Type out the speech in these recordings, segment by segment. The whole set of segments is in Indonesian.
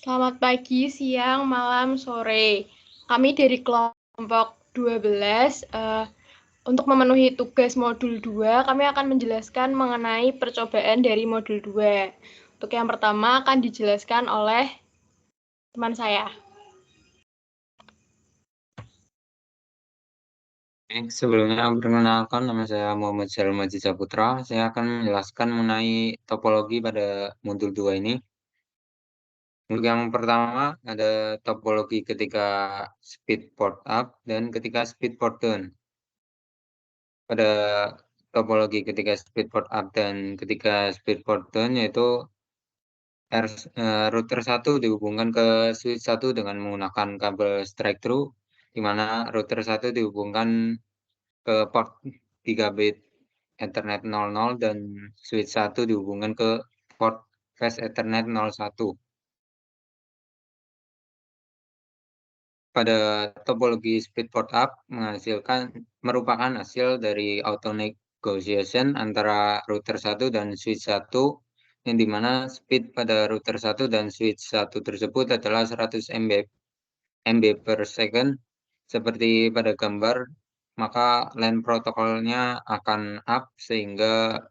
Selamat pagi, siang, malam, sore. Kami dari kelompok 12, untuk memenuhi tugas modul 2, kami akan menjelaskan mengenai percobaan dari modul 2. Untuk yang pertama akan dijelaskan oleh teman saya. Sebelumnya perkenalkan, nama saya Muhammad Syalmaji Saputra. Saya akan menjelaskan mengenai topologi pada modul 2 ini. Untuk yang pertama ada topologi ketika speed port up dan ketika speed port down. Pada topologi ketika speed port up dan ketika speed port down yaitu router 1 dihubungkan ke switch 1 dengan menggunakan kabel straight through, di mana router 1 dihubungkan ke port 3 bit Ethernet 00 dan switch 1 dihubungkan ke port fast Ethernet 01. Pada topologi speed port up merupakan hasil dari auto negotiation antara router 1 dan switch 1, yang dimana speed pada router 1 dan switch 1 tersebut adalah 100 MB per second seperti pada gambar, maka LAN protokolnya akan up sehingga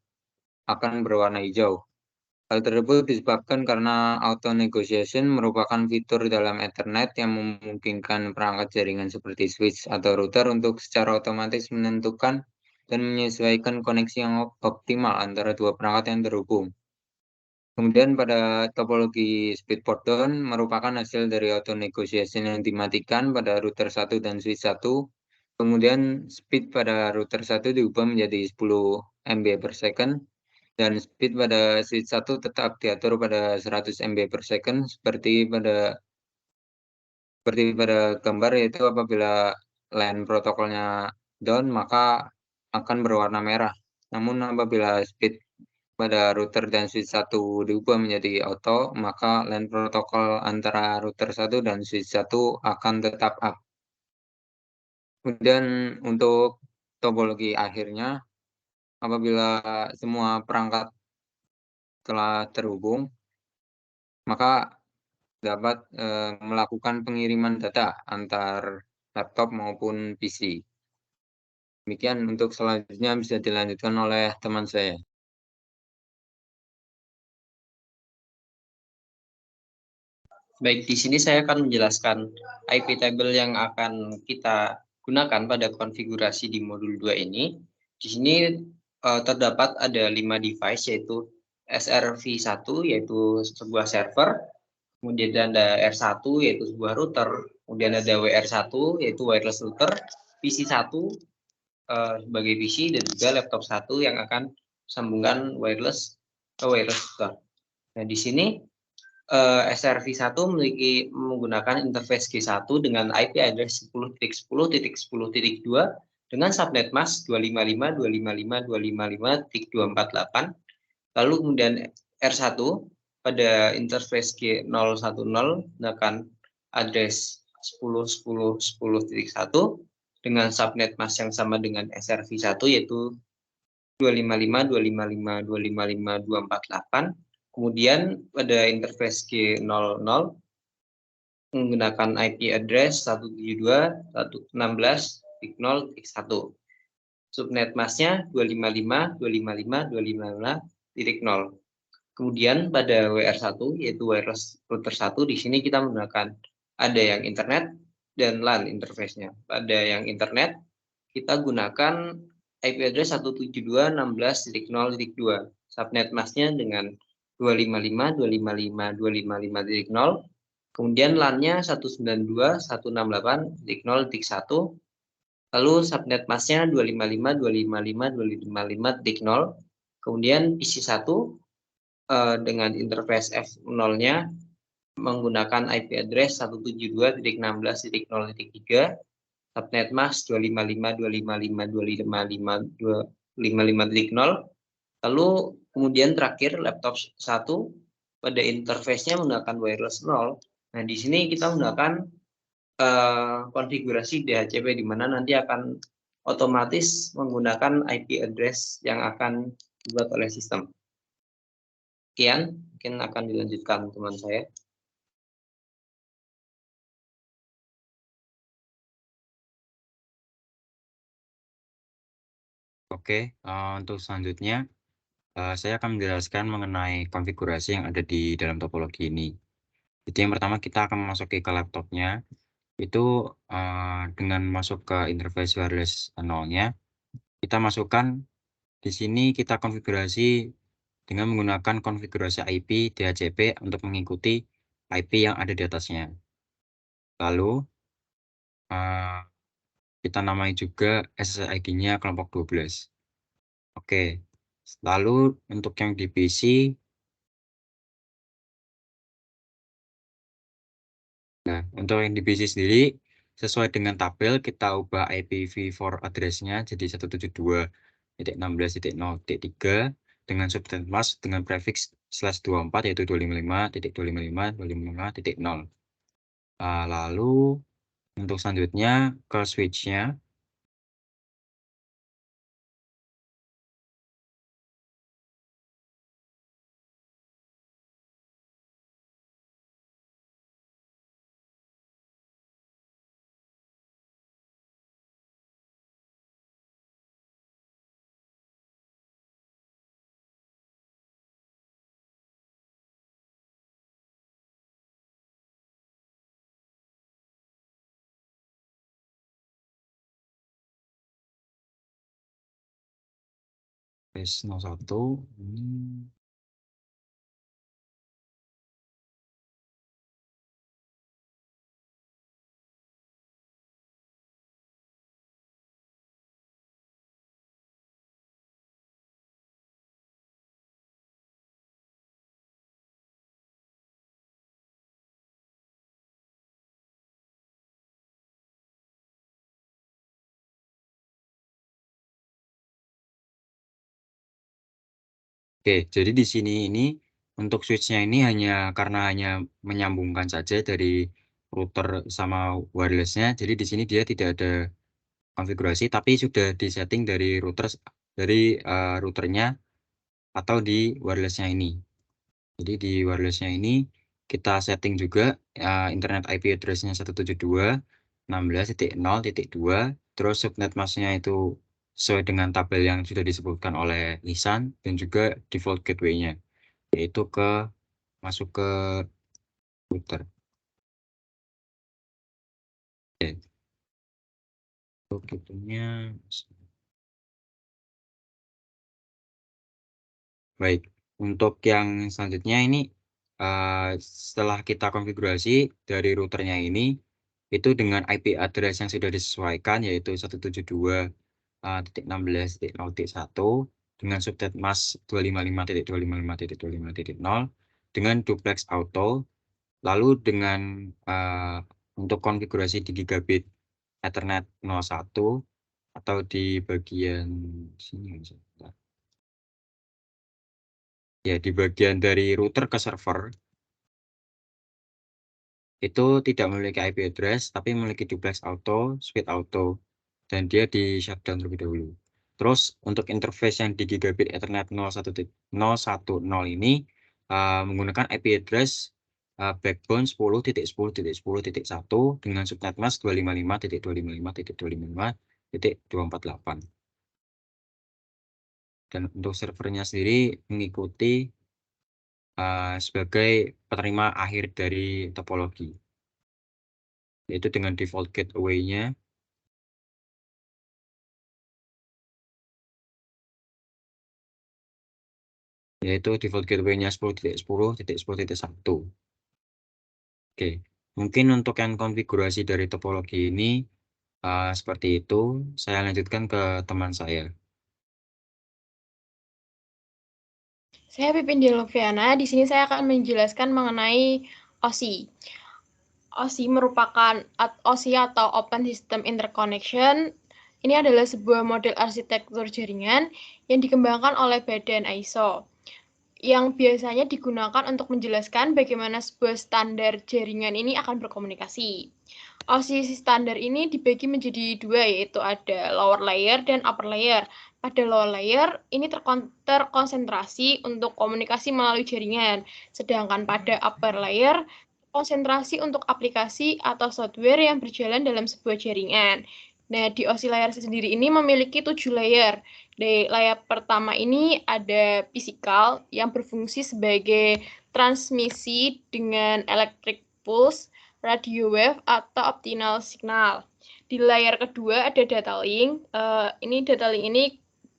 akan berwarna hijau. Hal tersebut disebabkan karena auto negotiation merupakan fitur dalam Ethernet yang memungkinkan perangkat jaringan seperti switch atau router untuk secara otomatis menentukan dan menyesuaikan koneksi yang optimal antara dua perangkat yang terhubung. Kemudian pada topologi speed port down merupakan hasil dari auto negotiation yang dimatikan pada router 1 dan switch 1. Kemudian speed pada router 1 diubah menjadi 10 MB per second dan speed pada switch 1 tetap diatur pada 100 MB per second seperti pada gambar, yaitu apabila LAN protokolnya down maka akan berwarna merah. Namun apabila speed pada router dan switch 1 diubah menjadi auto, maka LAN protokol antara router 1 dan switch 1 akan tetap up. Kemudian untuk topologi akhirnya, apabila semua perangkat telah terhubung, maka dapat melakukan pengiriman data antar laptop maupun PC. Demikian, untuk selanjutnya bisa dilanjutkan oleh teman saya. Baik, di sini saya akan menjelaskan IP table yang akan kita gunakan pada konfigurasi di modul 2 ini. Di sini terdapat ada 5 device, yaitu SRV1 yaitu sebuah server, kemudian ada R1 yaitu sebuah router, kemudian ada WR1 yaitu wireless router, PC1 sebagai PC, dan juga laptop 1 yang akan sambungan wireless ke wireless router. Nah, di sini SRV1 menggunakan interface G1 dengan IP address 10.10.10.2 dengan subnet mask 255.255.255.248. Lalu kemudian R1 pada interface G010 menggunakan address 10.10.10.1 dengan subnet mask yang sama dengan SRV1 yaitu 255.255.255.248. Kemudian pada interface G00 menggunakan IP address 172.116.0.1. Subnet masknya 255.255.255.0. Kemudian pada WR1 yaitu wireless router 1, di sini kita menggunakan ada yang internet dan LAN interface-nya. Pada yang internet kita gunakan IP address 172.16.0.2. Subnet masknya dengan 255.255.255.0. Kemudian LAN-nya 192.168.0.1. Lalu subnet masknya 255.255.255.0. Kemudian PC1 dengan interface F0-nya menggunakan IP address 172.16.0.3. Subnet mask 255.255.255.255.0. Lalu kemudian terakhir laptop 1 pada interface-nya menggunakan wireless 0. Nah, di sini kita menggunakan konfigurasi DHCP, di mana nanti akan otomatis menggunakan IP address yang akan dibuat oleh sistem. Sekian, mungkin akan dilanjutkan teman saya. Oke, untuk selanjutnya saya akan menjelaskan mengenai konfigurasi yang ada di dalam topologi ini. Jadi yang pertama kita akan memasuki ke laptopnya, itu dengan masuk ke interface wireless 0-nya, kita masukkan di sini kita konfigurasi dengan menggunakan konfigurasi IP DHCP untuk mengikuti IP yang ada di atasnya. Lalu kita namai juga SSID-nya kelompok 12. Oke, lalu untuk yang di PC, nah untuk yang di PC sendiri, sesuai dengan tabel kita ubah IPv4 address-nya jadi 172.16.0.3 dengan subnet mask dengan prefix /24 yaitu 255.255.255.0. Lalu untuk selanjutnya ke switch-nya. S01 ini. Oke, jadi di sini ini untuk switch-nya ini karena hanya menyambungkan saja dari router sama wireless-nya. Jadi di sini dia tidak ada konfigurasi, tapi sudah disetting dari routernya atau di wireless-nya ini. Jadi di wireless-nya ini kita setting juga internet IP address-nya 172.16.0.2, terus subnet mask-nya itu sesuai dengan tabel yang sudah disebutkan oleh Lisan, dan juga default gateway-nya yaitu masuk ke router. Oke. Untuk itunya baik. Untuk yang selanjutnya ini setelah kita konfigurasi dari routernya ini itu dengan IP address yang sudah disesuaikan yaitu 172.16.0.1 dengan subnet mask 255.255.255.0 dengan duplex auto. Lalu dengan untuk konfigurasi di gigabit Ethernet 01 atau di bagian sini ya, di bagian dari router ke server itu tidak memiliki IP address tapi memiliki duplex auto, speed auto, dan dia di shutdown terlebih dahulu. Terus untuk interface yang di gigabit Ethernet 01.0 ini menggunakan IP address backbone 10.10.10.1 dengan subnet mask 255.255.255.248. Dan untuk servernya sendiri mengikuti sebagai penerima akhir dari topologi, yaitu dengan default gateway-nya yaitu default gateway-nya 10.10.10.1. Oke, mungkin untuk yang konfigurasi dari topologi ini seperti itu. Saya lanjutkan ke teman saya. Saya Pipin Deloviana. Di sini saya akan menjelaskan mengenai OSI. OSI merupakan OSI atau Open System Interconnection. Ini adalah sebuah model arsitektur jaringan yang dikembangkan oleh badan ISO, yang biasanya digunakan untuk menjelaskan bagaimana sebuah standar jaringan ini akan berkomunikasi. OSI standar ini dibagi menjadi dua, yaitu ada lower layer dan upper layer. Pada lower layer, ini terkonsentrasi untuk komunikasi melalui jaringan, sedangkan pada upper layer, konsentrasi untuk aplikasi atau software yang berjalan dalam sebuah jaringan. Nah, di OSI layar sendiri ini memiliki 7 layer. Di layar pertama ini ada fisikal yang berfungsi sebagai transmisi dengan electric pulse, radio wave, atau optical signal. Di layar kedua ada data link. Data link ini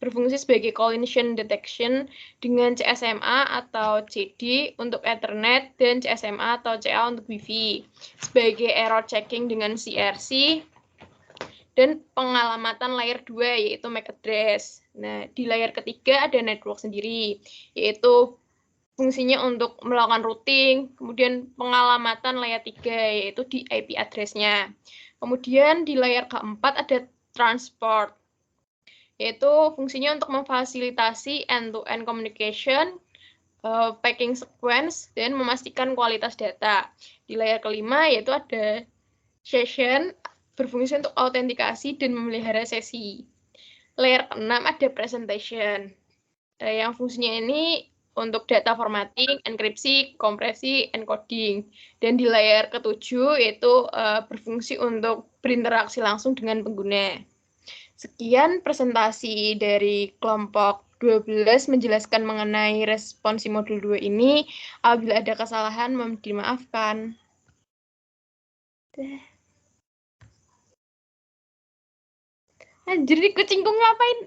berfungsi sebagai collision detection dengan CSMA atau CD untuk Ethernet dan CSMA atau CA untuk Wi-Fi. Sebagai error checking dengan CRC dan pengalamatan layer 2 yaitu MAC address. Nah, di layar ketiga ada network sendiri, yaitu fungsinya untuk melakukan routing, kemudian pengalamatan layer 3 yaitu di IP address-nya. Kemudian di layar keempat ada transport, yaitu fungsinya untuk memfasilitasi end-to-end communication, packing sequence, dan memastikan kualitas data. Di layar kelima yaitu ada session, berfungsi untuk autentikasi dan memelihara sesi. Layer ke-6 ada presentation, yang fungsinya ini untuk data formatting, enkripsi, kompresi, encoding. Dan di layar ke-7 yaitu berfungsi untuk berinteraksi langsung dengan pengguna. Sekian presentasi dari kelompok 12 menjelaskan mengenai responsi modul 2 ini. Apabila ada kesalahan, mohon dimaafkan. Anjir, kucingku ngapain?